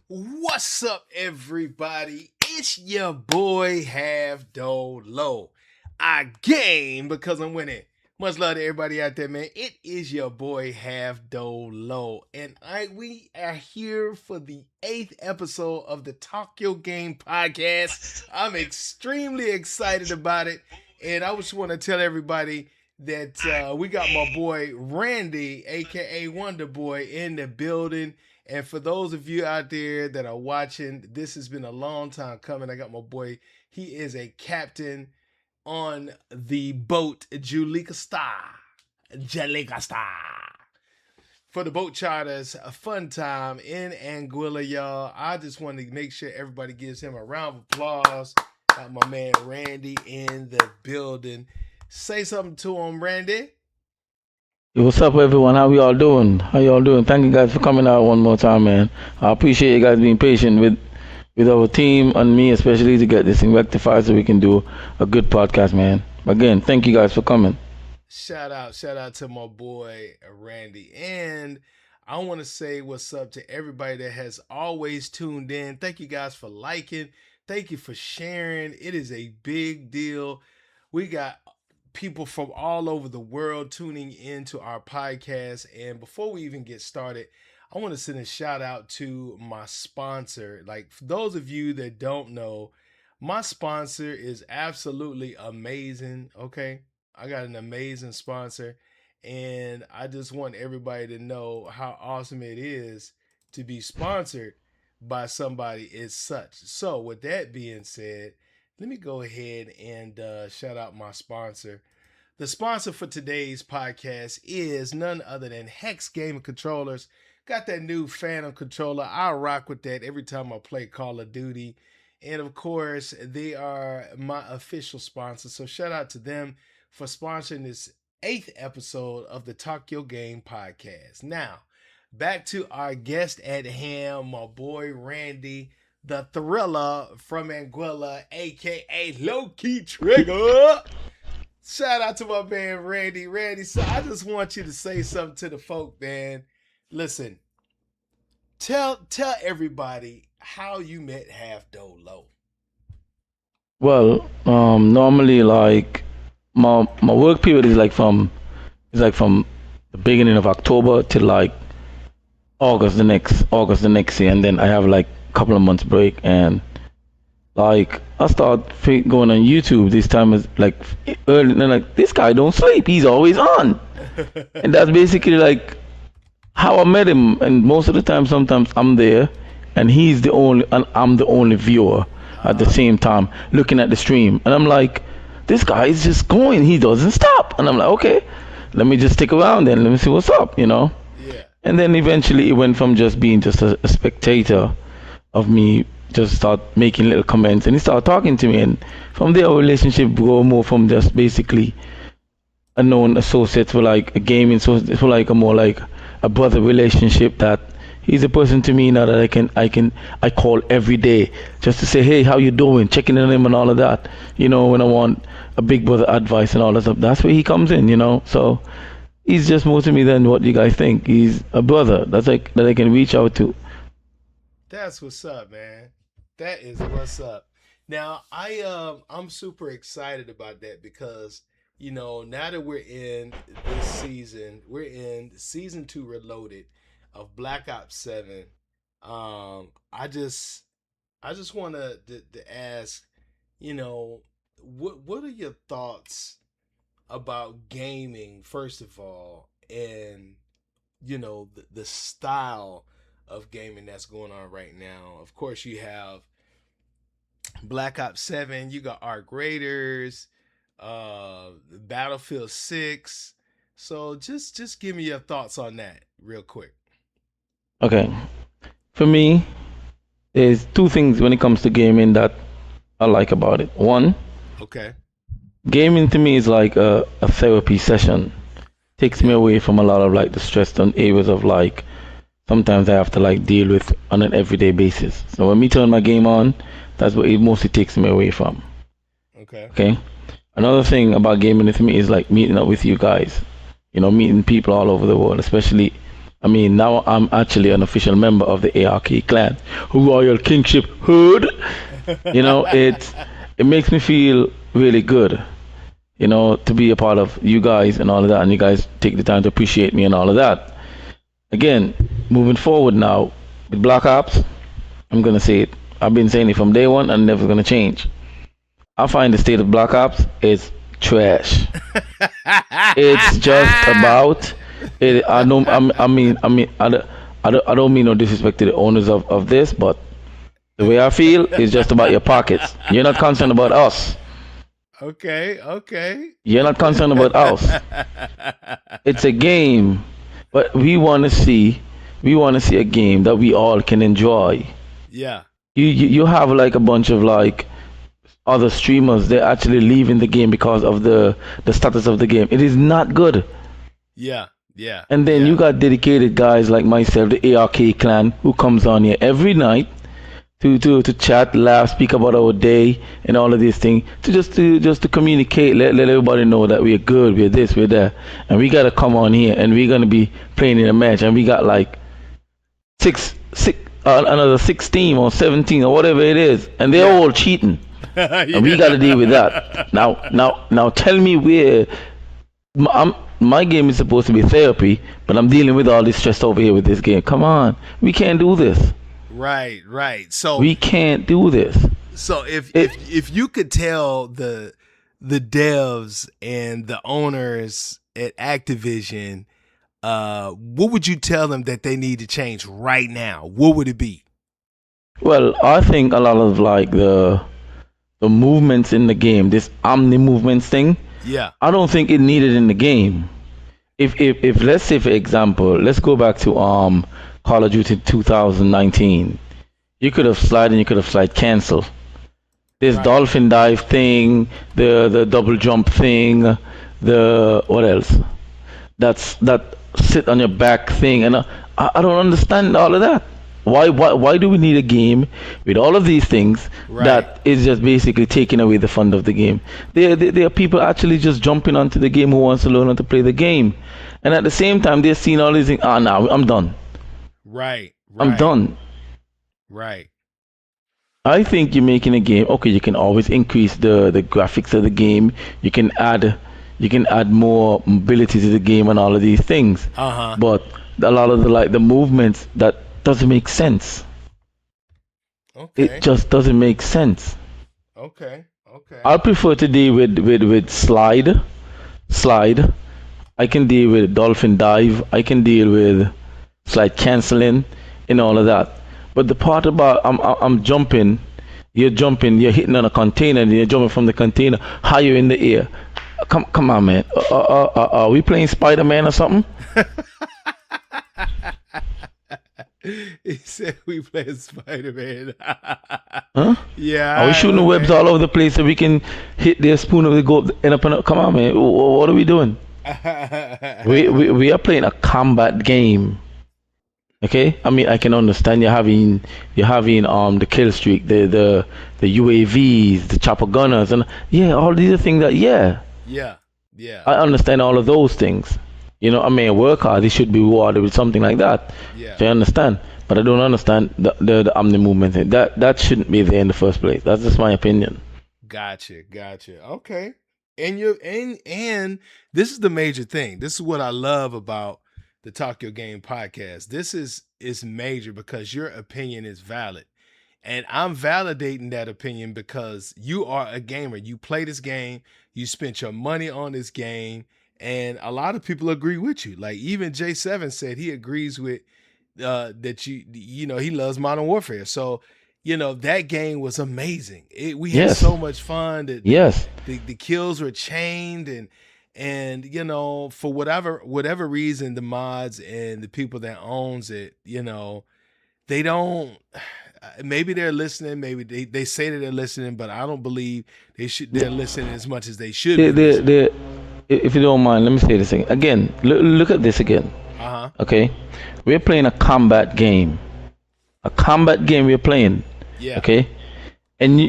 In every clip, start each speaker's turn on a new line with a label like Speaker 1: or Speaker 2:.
Speaker 1: What's up, everybody? It's your boy Halfdolo. I game because I'm winning. Much love to everybody out there, man. It is your boy Halfdolo, and we are here for the 8th episode of the Talk Your Game podcast. I'm extremely excited about it, and I just want to tell everybody that we got my boy Randy, aka Wondaboy, in the building. And for those of you out there that are watching, this has been a long time coming. I got my boy. He is a captain on the boat Julika Star. Jalika Star. For the boat charters, a fun time in Anguilla, y'all. I just want to make sure everybody gives him a round of applause. Got my man Randy in the building. Say something to him, Randy.
Speaker 2: Hey, what's up, everyone? How we all doing? How y'all doing? Thank you guys for coming out one more time, man. I appreciate you guys being patient with our team and me, especially to get this thing rectified so we can do a good podcast, man. Again, thank you guys for coming.
Speaker 1: Shout out to my boy Randy. And I want to say what's up to everybody that has always tuned in. Thank you guys for liking. Thank you for sharing. It is a big deal. We got people from all over the world tuning into our podcast. And before we even get started, I want to send a shout out to my sponsor. Like, for those of you that don't know, my sponsor is absolutely amazing. Okay. I got an amazing sponsor, and I just want everybody to know how awesome it is to be sponsored by somebody as such. So, with that being said, let me go ahead and shout out my sponsor. The sponsor for today's podcast is none other than Hex Gaming Controllers. Got that new Phantom controller. I rock with that every time I play Call of Duty. And of course, they are my official sponsor. So shout out to them for sponsoring this 8th episode of the Talk Your Game podcast. Now, back to our guest at hand, my boy Randy, the Thriller from Anguilla, aka Low Key Trigger. Shout out to my man Randy. Randy, so I just want you to say something to the folk, man. Listen, tell everybody how you met Halfdolo.
Speaker 2: Well, normally like my work period is like from the beginning of October till like August the next year, and then I have like a couple of months break, and like I start going on YouTube. This time is like early, and I'm like, this guy don't sleep. He's always on, and that's basically like how I met him. And most of the time, sometimes I'm there, and I'm the only viewer at the same time looking at the stream, and I'm like, this guy is just going. He doesn't stop, and I'm like, okay, let me just stick around then. Let me see what's up.
Speaker 1: Yeah.
Speaker 2: And then eventually it went from just being just a spectator of me just start making little comments, and he started talking to me, and from there our relationship grew more from just basically a known associate for like a gaming, so for like a more like a brother relationship, that he's a person to me now that I call every day just to say, hey, how you doing, checking in on him and all of that, when I want a big brother advice and all that stuff. That's where he comes in. So he's just more to me than what you guys think. He's a brother that's like that I can reach out to.
Speaker 1: That's what's up, man. That is what's up. Now, I'm super excited about that because now that we're in this season, we're in season 2 Reloaded of Black Ops 7. I just want to ask, what are your thoughts about gaming first of all, and the style of gaming that's going on right now. Of course, you have Black Ops 7, you got Arc Raiders, Battlefield 6. So just give me your thoughts on that real quick.
Speaker 2: Okay, for me, there's two things when it comes to gaming that I like about it. One,
Speaker 1: Okay.
Speaker 2: gaming to me is like a therapy session. Takes me
Speaker 1: Yeah.
Speaker 2: away from a lot of like the stress and areas of like sometimes I have to like deal with on an everyday basis. So when me turn my game on, that's what it mostly takes me away from.
Speaker 1: Okay.
Speaker 2: Okay. Another thing about gaming with me is like meeting up with you guys. Meeting people all over the world, especially I mean, now I'm actually an official member of the ARK clan, Royal Kingship Hood. It makes me feel really good, to be a part of you guys and all of that, and you guys take the time to appreciate me and all of that. Again, moving forward now with Black Ops, I'm gonna say it. I've been saying it from day one and never gonna change. I find the state of Black Ops is trash. It's just about it. I don't mean no disrespect to the owners of this, but the way I feel is just about your pockets. You're not concerned about us.
Speaker 1: Okay.
Speaker 2: You're not concerned about us. It's a game, but we want to see a game that we all can enjoy.
Speaker 1: Yeah.
Speaker 2: You have like a bunch of like other streamers. They're actually leaving the game because of the status of the game. It is not good.
Speaker 1: Yeah.
Speaker 2: And then you got dedicated guys like myself, the ARK clan, who comes on here every night to chat, laugh, speak about our day and all of these things, to communicate, let everybody know that we're good, we're this, we're that, and we gotta come on here and we're gonna be playing in a match, and we got like another 16 or 17 or whatever it is, and they're all cheating. And we gotta deal with that. Now tell me where my game is supposed to be therapy, but I'm dealing with all this stress over here with this game. Come on, we can't do this.
Speaker 1: Right. So
Speaker 2: we can't do this.
Speaker 1: So if you could tell the devs and the owners at Activision, what would you tell them that they need to change right now? What would it be?
Speaker 2: Well, I think a lot of like the movements in the game, this omni movements thing.
Speaker 1: Yeah.
Speaker 2: I don't think it needed in the game. If let's say, for example, let's go back to Call of Duty 2019. You could have slide and you could have slide cancel. This dolphin dive thing, the double jump thing, the what else? That sit on your back thing, and I don't understand all of that. Why do we need a game with all of these things that is just basically taking away the fun of the game? There are people actually just jumping onto the game who wants to learn how to play the game, and at the same time they're seeing all these things. Now I'm done.
Speaker 1: Right.
Speaker 2: I'm done.
Speaker 1: Right.
Speaker 2: I think you're making a game. Okay, you can always increase the graphics of the game. You can add more mobility to the game and all of these things. But a lot of the movements that doesn't make sense.
Speaker 1: Okay.
Speaker 2: It just doesn't make sense.
Speaker 1: Okay.
Speaker 2: I prefer to deal with slide. I can deal with dolphin dive. I can deal with slide canceling and all of that. But the part about I'm jumping, you're hitting on a container and you're jumping from the container higher in the air. Come on, man. Are we playing Spider-Man or something?
Speaker 1: He said we playing Spider-Man.
Speaker 2: Huh?
Speaker 1: Yeah.
Speaker 2: Are we shooting webs all over the place so we can hit their spoon of the gold? Come on, man. What are we doing? we are playing a combat game. Okay, I mean I can understand you're having the kill streak, the UAVs, the chopper gunners, and all these are things that
Speaker 1: yeah.
Speaker 2: I understand all of those things. I mean, work hard, they should be rewarded with something like that.
Speaker 1: Yeah.
Speaker 2: So I understand, but I don't understand the omni movement thing. That shouldn't be there in the first place. That's just my opinion.
Speaker 1: Gotcha. Okay, and this is the major thing. This is what I love about the Talk Your Game podcast. This is major because your opinion is valid. And I'm validating that opinion because you are a gamer. You play this game, you spent your money on this game, and a lot of people agree with you. Like even J7 said he agrees with that he loves Modern Warfare. So, that game was amazing. We had so much fun. The kills were chained and for whatever reason, the mods and the people that owns it, they don't, maybe they're listening, maybe they say that they're listening, but I don't believe they're listening as much as they should be.
Speaker 2: If you don't mind, let me say this again. Look at this again. Okay, we're playing a combat game. We're playing.
Speaker 1: Yeah.
Speaker 2: Okay, and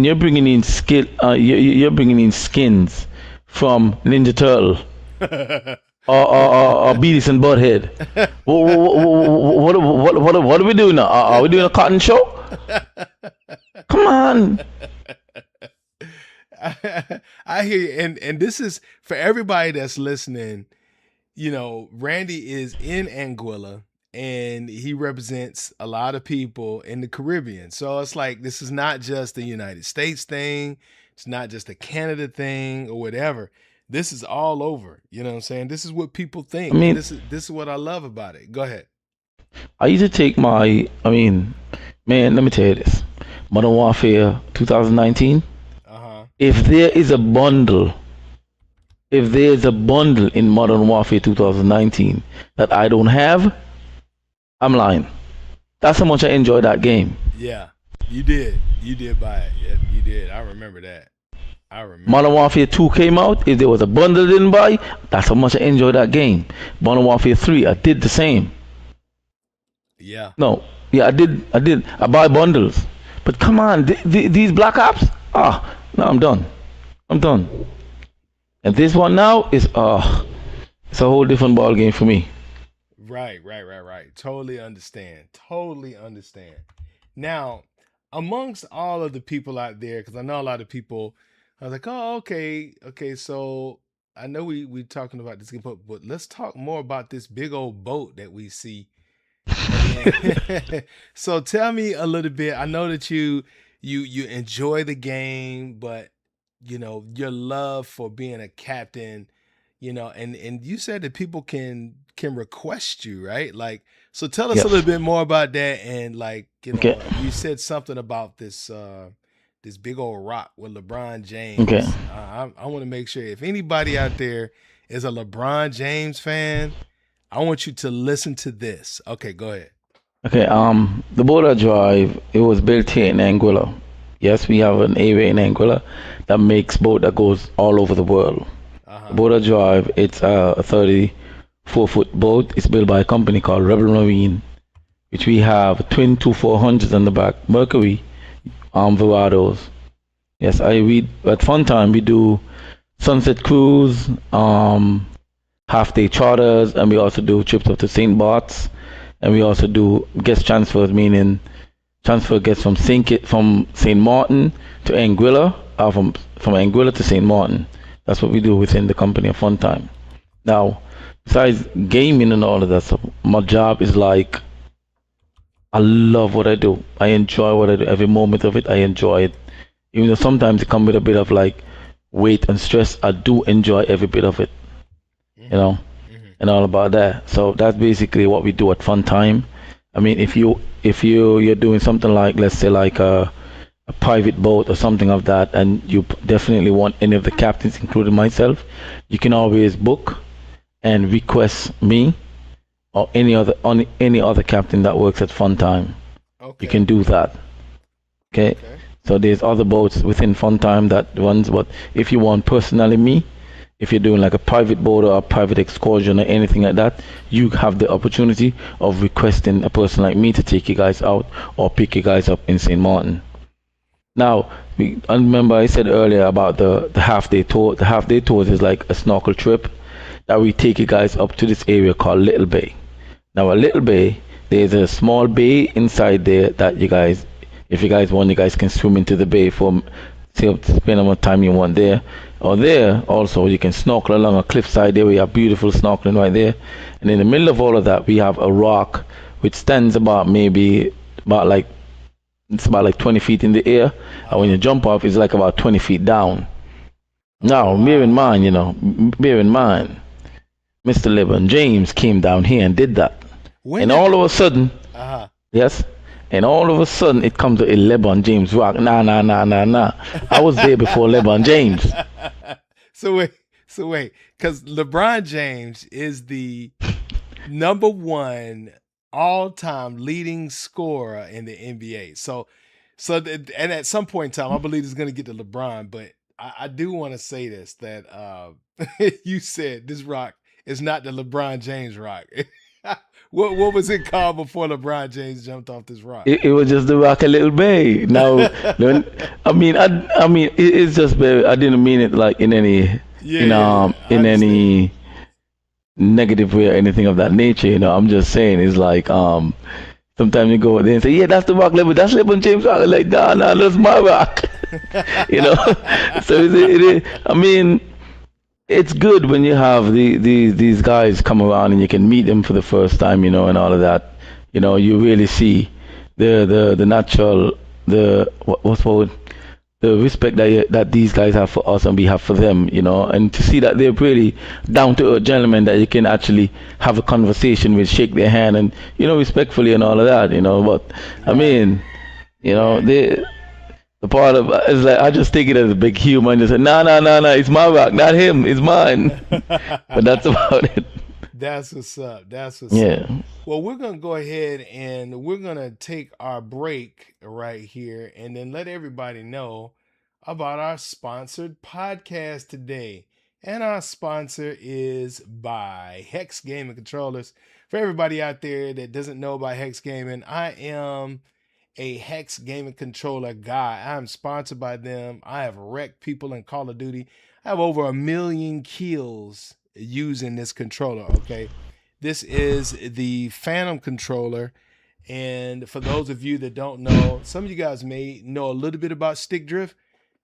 Speaker 2: you're bringing in skill. You're bringing in skins from Ninja Turtle. or Beavis and Butthead. What are we doing now? Are we doing a cotton show? Come on.
Speaker 1: I hear you, and this is for everybody that's listening. You know, Randy is in Anguilla, and he represents a lot of people in the Caribbean. So it's like this is not just a United States thing. It's not just a Canada thing or whatever. This is all over. You know what I'm saying? This is what people think.
Speaker 2: I mean,
Speaker 1: and this is what I love about it. Go ahead.
Speaker 2: I used to take man, let me tell you this. Modern Warfare 2019. If there is a bundle in Modern Warfare 2019 that I don't have, I'm lying. That's how much I enjoy that game.
Speaker 1: Yeah, you did. You did buy it. Yep, you did. I remember that.
Speaker 2: Modern Warfare 2 came out. If there was a bundle I didn't buy, that's how much I enjoyed that game. Modern Warfare 3, I did the same.
Speaker 1: Yeah.
Speaker 2: No. Yeah, I did. I buy bundles. But come on, these Black Ops? No, I'm done. And this one now is it's a whole different ball game for me.
Speaker 1: Right. Totally understand. Now, amongst all of the people out there, because I know a lot of people are like, oh, okay, so I know we talking about this game, but let's talk more about this big old boat that we see. So tell me a little bit. I know that you enjoy the game, but you know your love for being a captain, you know, and you said that people can request you, right? Like, so tell us a little bit more about that. And like, you know, you said something about this this big old rock with LeBron James.
Speaker 2: Okay.
Speaker 1: I want to make sure if anybody out there is a LeBron James fan, I want you to listen to this. Okay, go ahead.
Speaker 2: Okay, the Border Drive, it was built here in Anguilla. Yes, we have an area in Anguilla that makes boat that goes all over the world. The Border Drive, it's a 34-foot boat. It's built by a company called Rebel Marine, which we have twin 2400s on the back, Mercury, Verados. Yes, at Funtime we do sunset cruise, half-day charters, and we also do trips up to St. Bart's, and we also do guest transfers, meaning transfer guests from St. Martin to Anguilla, or from Anguilla to St. Martin. That's what we do within the company of Funtime. Now, besides gaming and all of that stuff, my job is like, I love what I do. I enjoy what I do. Every moment of it, I enjoy it. Even though sometimes it comes with a bit of like weight and stress, I do enjoy every bit of it. You know, and all about that. So that's basically what we do at Funtime. I mean, if you're doing something like, let's say, like a private boat or something of that, and you definitely want any of the captains, including myself, you can always book and request me or any other captain that works at Funtime. Okay. You can do that. Okay. So there's other boats within Funtime that runs, but if you want personally me, if you're doing like a private boat or a private excursion or anything like that, you have the opportunity of requesting a person like me to take you guys out or pick you guys up in St. Martin. Now, I remember I said earlier about the half-day tour. The half-day tour is like a snorkel trip that we take you guys up to this area called Little Bay. Now, at Little Bay, there's a small bay inside there that you guys, if you guys want, you guys can swim into the bay for spend how much time you want there. Or there also you can snorkel along a cliffside there. We have beautiful snorkeling right there. And in the middle of all of that, we have a rock which stands about 20 feet in the air. And when you jump off, it's like about 20 feet down. Now, bear in mind, Mr. LeBron James came down here and did that. And all of a sudden, yes, and all of a sudden it comes to a LeBron James rock. Nah. I was there before LeBron James.
Speaker 1: So wait, because LeBron James is the number one all-time leading scorer in the NBA. And at some point in time, I believe it's going to get to LeBron, but I do want to say this, that you said this rock is not the LeBron James rock. What was it called before LeBron James jumped off this rock?
Speaker 2: It was just the rock a Little Bay. Now, it's just, I didn't mean it like in any, negative way or anything of that nature. I'm just saying it's like sometimes you go there and say, yeah, that's the rock level, that's LeBron James rock. I'm like, nah, that's my rock. you know. So I mean, it's good when you have these guys come around and you can meet them for the first time, and all of that. You really see the natural what's the word? The respect that these guys have for us and we have for them, and to see that they're really down to earth gentlemen that you can actually have a conversation with, shake their hand, and respectfully and all of that, But I mean, they the part of it's like I just take it as a big humor and just say, no, it's my rock, not him, it's mine. But that's about it.
Speaker 1: That's what's up. That's what's up.
Speaker 2: Yeah.
Speaker 1: Well, we're going to go ahead and we're going to take our break right here and then let everybody know about our sponsored podcast today. And our sponsor is by Hex Gaming Controllers. For everybody out there that doesn't know about Hex Gaming, I am a Hex Gaming Controller guy. I'm sponsored by them. I have wrecked people in Call of Duty. I have over 1 million kills using this controller. Okay, this is the Phantom controller, and for those of you that don't know, some of you guys may know a little bit about stick drift.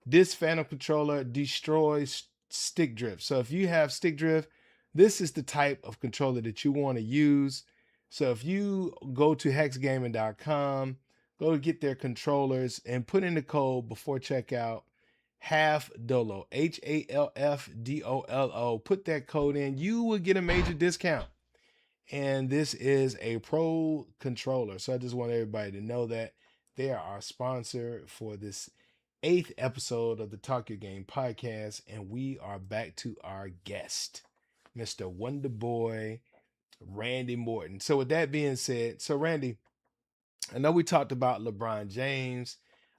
Speaker 1: This Phantom controller destroys stick drift. So if you have stick drift, this is the type of controller that you want to use. So if you go to hexgaming.com, go to get their controllers and put in the code before checkout, Halfdolo, HALFDOLO. Put that code in, you will get a major discount. And this is a pro controller. So I just want everybody to know that they are our sponsor for this 8th episode of the Talk Your Game podcast. And we are back to our guest, Mr. Wondaboy, Randy Morton. So with that being said, so Randy, I know we talked about LeBron James.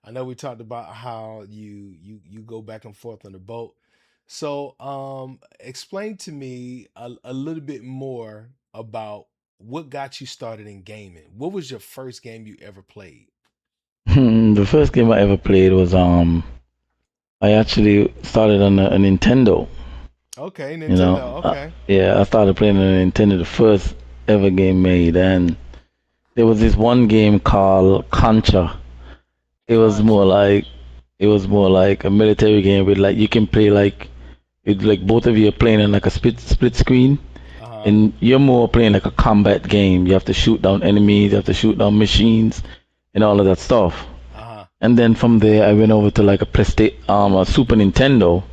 Speaker 1: I know we talked about how you go back and forth on the boat. So explain to me a little bit more about what got you started in gaming. What was your first game you ever played?
Speaker 2: The first game I ever played was I actually started on a Nintendo.
Speaker 1: Okay, Nintendo. Okay.
Speaker 2: Yeah, I started playing on a Nintendo, the first ever game made, and there was this one game called Contra. It was more like a military game with like you can play like it's like both of you are playing in like a split screen, and you're more playing like a combat game. You have to shoot down enemies, you have to shoot down machines, and all of that stuff. And then from there, I went over to like a Super Nintendo,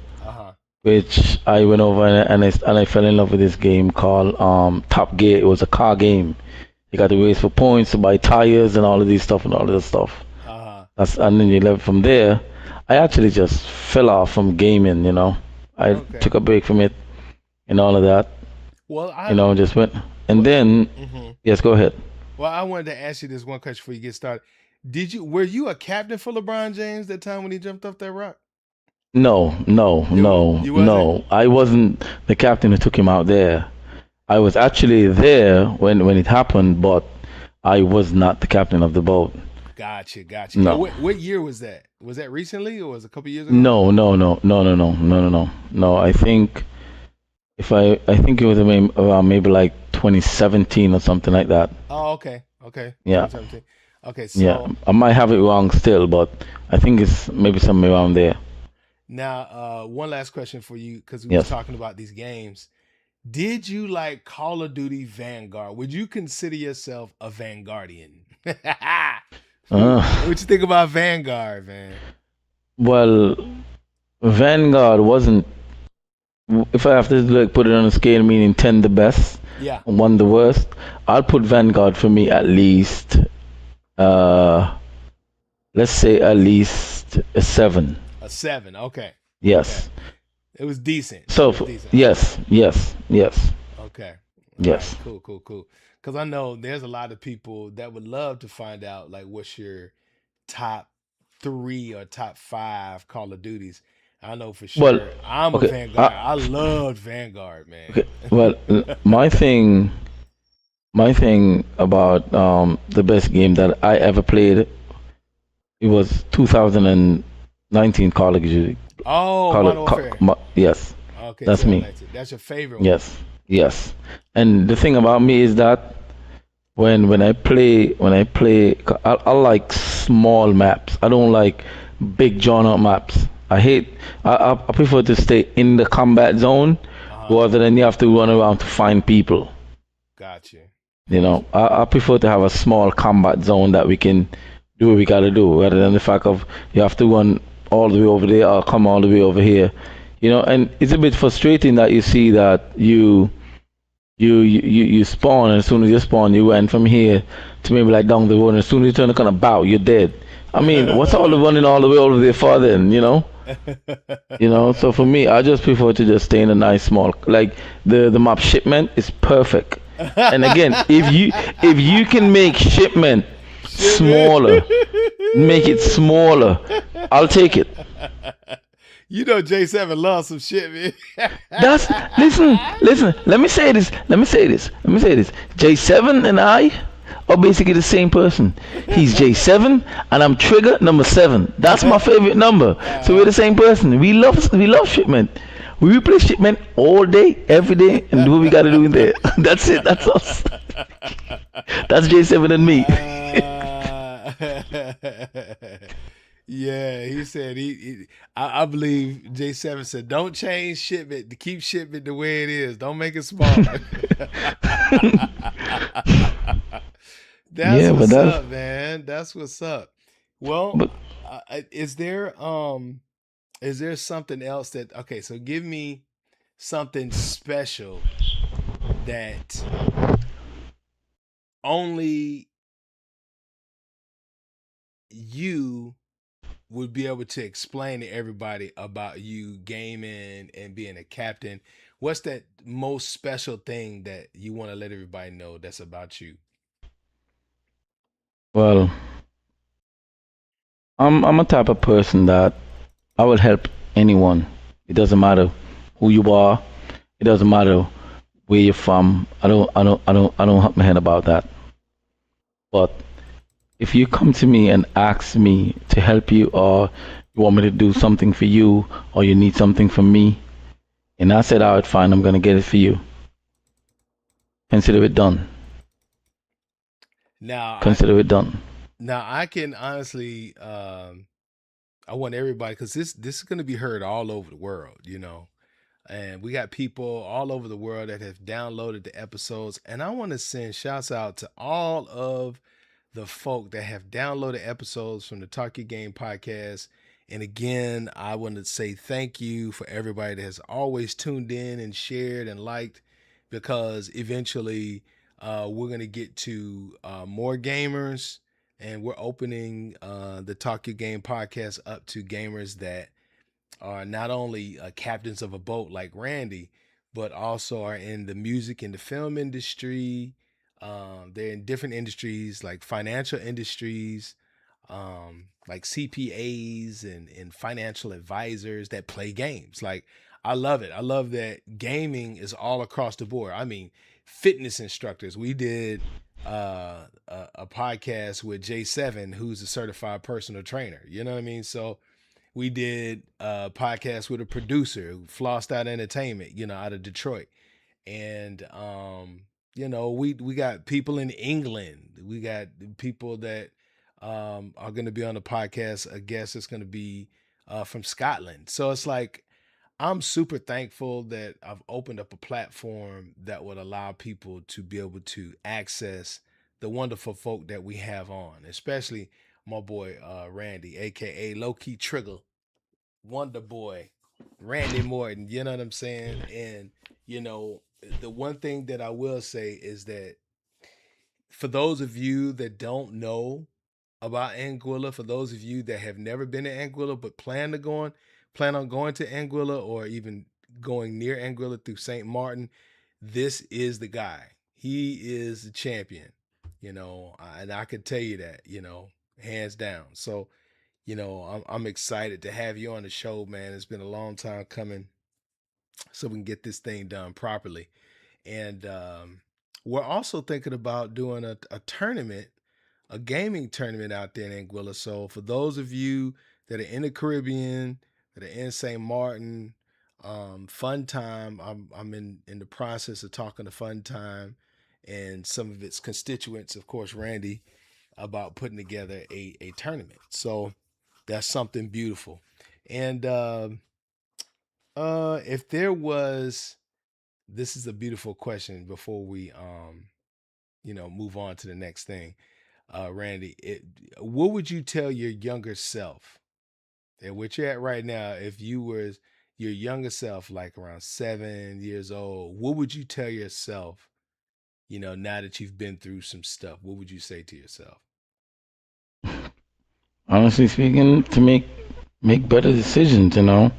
Speaker 2: which I went over and I fell in love with this game called Top Gear. It was a car game. You got to race for points to buy tires and all of these stuff and all of this stuff. And then you left from there. I actually just fell off from gaming, I took a break from it and all of that.
Speaker 1: Well,
Speaker 2: just went. And then, yes, go ahead.
Speaker 1: Well, I wanted to ask you this one question before you get started. Were you a captain for LeBron James that time when he jumped off that rock?
Speaker 2: No. I wasn't the captain who took him out there. I was actually there when it happened, but I was not the captain of the boat.
Speaker 1: Gotcha.
Speaker 2: No.
Speaker 1: What year was that? Was that recently or was it a couple years ago?
Speaker 2: No. No, I think I think it was around maybe like 2017 or something like that.
Speaker 1: Oh, okay.
Speaker 2: Yeah.
Speaker 1: 2017. Okay, so
Speaker 2: yeah, I might have it wrong still, but I think it's maybe somewhere around there.
Speaker 1: Now, one last question for you, because we were talking about these games. Did you like Call of Duty Vanguard? Would you consider yourself a Vanguardian? What you think about Vanguard, man?
Speaker 2: Well, Vanguard wasn't. If I have to like put it on a scale, meaning 10 the best, 1 the worst, I'll put Vanguard for me at least. Let's say at least a 7.
Speaker 1: A 7, okay.
Speaker 2: Yes.
Speaker 1: Okay. It was decent.
Speaker 2: So yes.
Speaker 1: Okay.
Speaker 2: Yes.
Speaker 1: Right, cool. Because I know there's a lot of people that would love to find out like what's your top 3 or top 5 Call of Duties. I know for sure.
Speaker 2: Well,
Speaker 1: I'm a Vanguard. I loved Vanguard, man.
Speaker 2: Okay. Well, my thing about the best game that I ever played, it was 2019 Call of Duty.
Speaker 1: Oh, Modern Warfare.
Speaker 2: Yes.
Speaker 1: Okay,
Speaker 2: that's me.
Speaker 1: That's your favorite one.
Speaker 2: Yes. Yes. And the thing about me is that when I play, I like small maps. I don't like big drawn out maps. I prefer to stay in the combat zone
Speaker 1: Uh-huh.
Speaker 2: rather than you have to run around to find people.
Speaker 1: Gotcha.
Speaker 2: You know, I prefer to have a small combat zone that we can do what we gotta do, rather than the fact of you have to run all the way over there or come all the way over here. You know, and it's a bit frustrating that you see that you spawn, and as soon as you spawn, you went from here to maybe like down the road, and as soon as you turn the corner, bow, you're dead. I mean, what's all the running all the way over there for then? You know. So for me, I just prefer to just stay in a nice small, like the map shipment is perfect. And again, if you can make shipment
Speaker 1: Shit, man.
Speaker 2: smaller, make it smaller, I'll take it.
Speaker 1: You know J7 loves some shit, man.
Speaker 2: That's listen. Let me say this. J7 and I are basically the same person. He's J7 and I'm Trigger number 7. That's my favorite number. So we're the same person. We love shipment. We replay shipment all day, every day, and do what we gotta do in there. That's it. That's us. That's J7 and me.
Speaker 1: Yeah, he said I believe J7 said don't change shipment to keep shipment the way it is. Don't make it smaller. That's
Speaker 2: Yeah, but
Speaker 1: what's
Speaker 2: that's
Speaker 1: up, man. That's what's up. Well,
Speaker 2: but
Speaker 1: is there something else that okay? So give me something special that only you would be able to explain to everybody about you gaming and being a captain. What's that most special thing that you want to let everybody know that's about you?
Speaker 2: well, I'm a type of person that I will help anyone. It doesn't matter who you are. It doesn't matter where you're from. I don't hurt my head about that. But if you come to me and ask me to help you, or you want me to do something for you, or you need something from me, and I said, all right, fine, I'm gonna get it for you. Consider it done.
Speaker 1: Now I
Speaker 2: Consider it done.
Speaker 1: now I can honestly I want everybody because this is going to be heard all over the world, you know. And we got people all over the world that have downloaded the episodes. And I want to send shouts out to all of the folk that have downloaded episodes from the Talk Your Game podcast. And again, I want to say thank you for everybody that has always tuned in and shared and liked because eventually we're going to get to more gamers and we're opening the Talk Your Game podcast up to gamers that are not only captains of a boat like Randy, but also are in the music and the film industry. They're in different industries like financial industries, like CPAs and financial advisors that play games. Like, I love it. I love that gaming is all across the board. I mean, fitness instructors. We did a podcast with J7, who's a certified personal trainer. You know what I mean? So we did a podcast with a producer who flossed out entertainment, you know, out of Detroit. And you know, we got people in England. We got people that are gonna be on the podcast. A guest is gonna be from Scotland. So it's like I'm super thankful that I've opened up a platform that would allow people to be able to access the wonderful folk that we have on, especially my boy Randy, aka Low Key Trigger, Wondaboy, Randy Morton. You know what I'm saying? And you know, the one thing that I will say is that for those of you that don't know about Anguilla, for those of you that have never been to Anguilla but plan on going to Anguilla or even going near Anguilla through St. Martin, this is the guy. He is the champion, you know, and I can tell you that, you know, hands down. So, you know, I'm excited to have you on the show, man. It's been a long time coming, so we can get this thing done properly. And we're also thinking about doing a tournament, a gaming tournament out there in Anguilla. So for those of you that are in the Caribbean, that are in St. Martin, Fun Time. I'm in the process of talking to Fun Time and some of its constituents, of course, Randy, about putting together a tournament. So that's something beautiful. And if there was, this is a beautiful question before we move on to the next thing. Randy, what would you tell your younger self? And what you're at right now, if you were your younger self, like around 7 years old, what would you tell yourself? Now that you've been through some stuff, what would you say to yourself?
Speaker 2: Honestly speaking, to make better decisions, you know.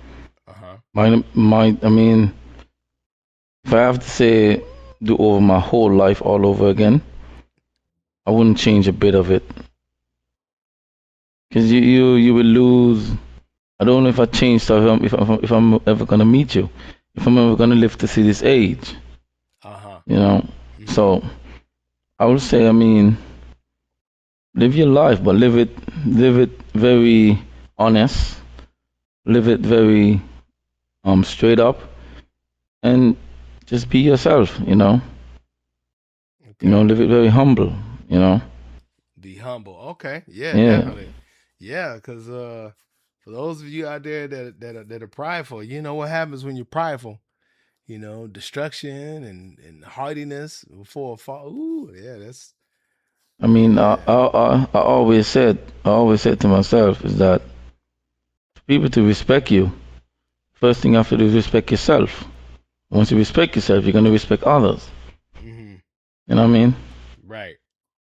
Speaker 1: Uh huh.
Speaker 2: I mean, if I have to say do over my whole life all over again, I wouldn't change a bit of it. Because you will lose. I don't know if I change stuff if I'm ever gonna meet you, if I'm ever gonna live to see this age,
Speaker 1: Uh huh.
Speaker 2: you know.
Speaker 1: Mm-hmm.
Speaker 2: So I would say, I mean, live your life, but live it very honest, live it very straight up, and just be yourself, you know. You know,
Speaker 1: Okay.
Speaker 2: live it very humble, you know.
Speaker 1: Be humble. Okay. Yeah,
Speaker 2: Yeah,
Speaker 1: definitely. Yeah, because for those of you out there that are prideful, you know what happens when you're prideful. Destruction and hardiness before a fall. Ooh, yeah, that's
Speaker 2: I mean,
Speaker 1: yeah.
Speaker 2: I always said to myself is that for people to respect you, first thing you have to do is respect yourself. Once you respect yourself, you're gonna respect others.
Speaker 1: Hmm.
Speaker 2: You know what I mean?
Speaker 1: Right.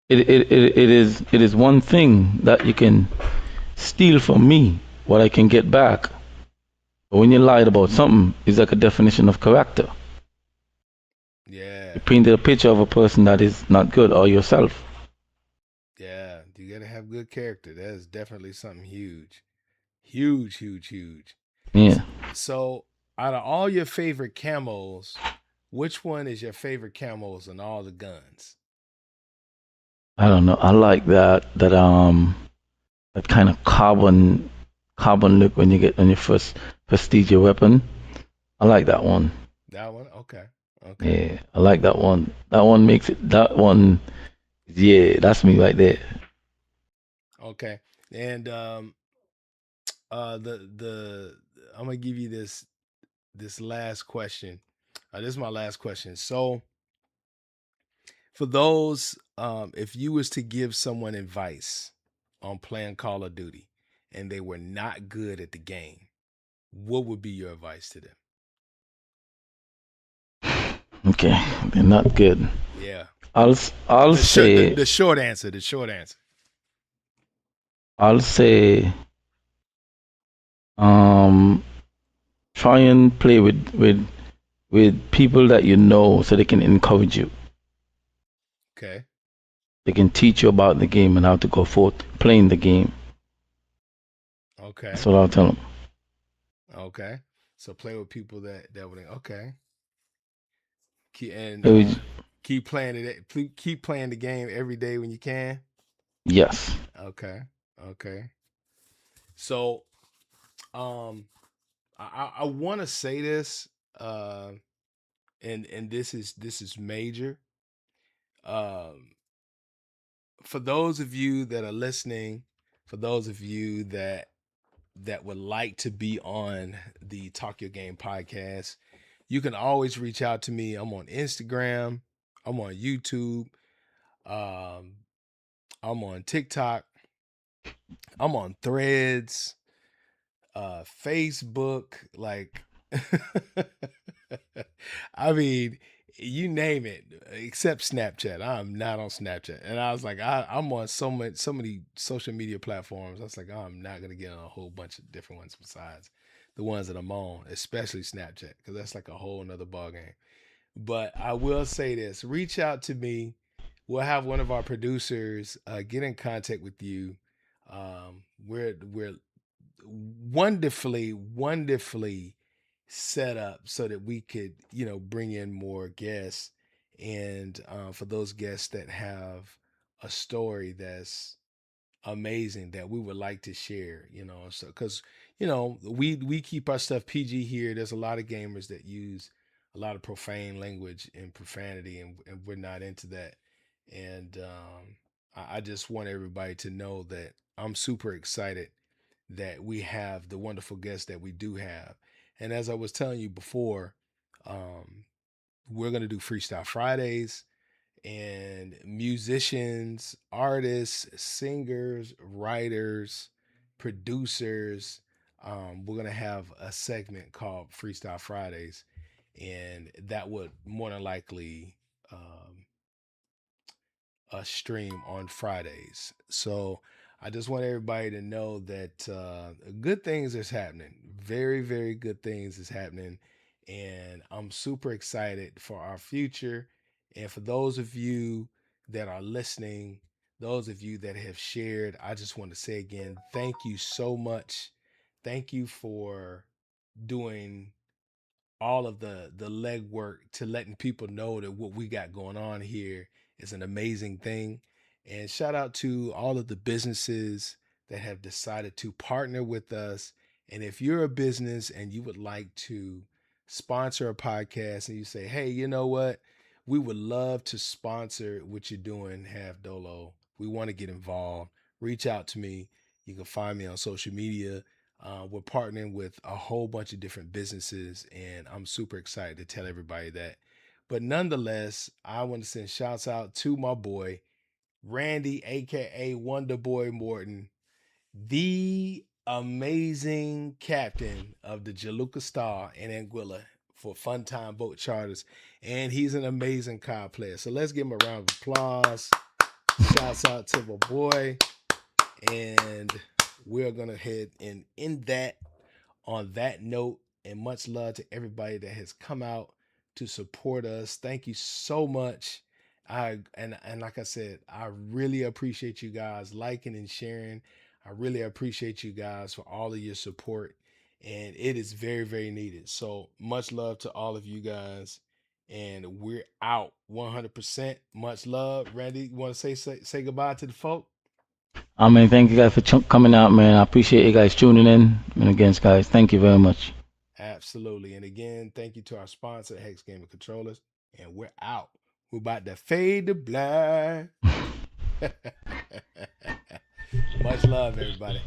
Speaker 2: It is one thing that you can steal from me, what I can get back. But when you lied about something, it's like a definition of character. You
Speaker 1: Yeah.
Speaker 2: painted a picture of a person that is not good, or yourself.
Speaker 1: Yeah. You gotta have good character. That is definitely something huge. Huge, huge, huge.
Speaker 2: Yeah,
Speaker 1: So out of all your favorite camos, which one is your favorite camos in all the guns?
Speaker 2: I don't know. I like that kind of carbon look when you get on your first prestige your weapon. I like that one.
Speaker 1: That one? Okay. Okay.
Speaker 2: Yeah, I like that one. That one makes it. That one, yeah, that's me right there.
Speaker 1: Okay. And the I'm gonna give you this last question. This is my last question. So for those, if you was to give someone advice on playing Call of Duty and they were not good at the game, what would be your advice to them?
Speaker 2: Okay, they're not good.
Speaker 1: Yeah.
Speaker 2: I'll
Speaker 1: The short the,
Speaker 2: say
Speaker 1: the short answer, the short answer.
Speaker 2: I'll say um try and play with people that you know so they can encourage you.
Speaker 1: Okay.
Speaker 2: They can teach you about the game and how to go forth playing the game. That's
Speaker 1: Okay.
Speaker 2: what I'll tell them.
Speaker 1: Okay. So play with people that would okay. And keep playing it. Keep playing the game every day when you can.
Speaker 2: Yes.
Speaker 1: Okay. Okay. So um I want to say this uh and this is major. Um for those of you that are listening, for those of you that would like to be on the Talk Your Game podcast, you can always reach out to me. I'm on Instagram, I'm on YouTube, um, I'm on TikTok, I'm on Threads, Facebook, like I mean, you name it, except Snapchat. I'm not on Snapchat. And I was like, I'm on so many social media platforms. I was like, I'm not gonna get on a whole bunch of different ones besides the ones that I'm on, especially Snapchat, because that's like a whole nother ball game. But I will say this: reach out to me. We'll have one of our producers get in contact with you. We're wonderfully set up so that we could, bring in more guests. And for those guests that have a story that's amazing that we would like to share, so because we keep our stuff PG here. There's a lot of gamers that use a lot of profane language and profanity, and we're not into that. And I just want everybody to know that I'm super excited that we have the wonderful guests that we do have. And as I was telling you before, um, we're going to do Freestyle Fridays, and musicians, artists, singers, writers, producers. We're going to have a segment called Freestyle Fridays, and that would more than likely a stream on Fridays. So I just want everybody to know that good things is happening. Very, very good things is happening. And I'm super excited for our future. And for those of you that are listening, those of you that have shared, I just want to say again, thank you so much. Thank you for doing all of the legwork to letting people know that what we got going on here is an amazing thing. And shout out to all of the businesses that have decided to partner with us. And if you're a business and you would like to sponsor a podcast and you say, hey, you know what? We would love to sponsor what you're doing, Halfdolo. We want to get involved. Reach out to me. You can find me on social media. We're partnering with a whole bunch of different businesses, and I'm super excited to tell everybody that. But nonetheless, I want to send shouts out to my boy, Randy, aka Wondaboy Morton, the amazing captain of the Jaluka Star in Anguilla for Funtime Boat Charters. And he's an amazing card player. So let's give him a round of applause. Shouts out to my boy. And we're going to head and end that on that note. And much love to everybody that has come out to support us. Thank you so much. And like I said, I really appreciate you guys liking and sharing. I really appreciate you guys for all of your support. And it is very, very needed. So much love to all of you guys. And we're out 100%. Much love. Randy, you want to say goodbye to the folk?
Speaker 2: I mean, thank you guys for coming out, man. I appreciate you guys tuning in. And again, guys, thank you very much.
Speaker 1: Absolutely. And again, thank you to our sponsor, Hex Gaming Controllers. And we're out. We're about to fade to black. Much love, everybody.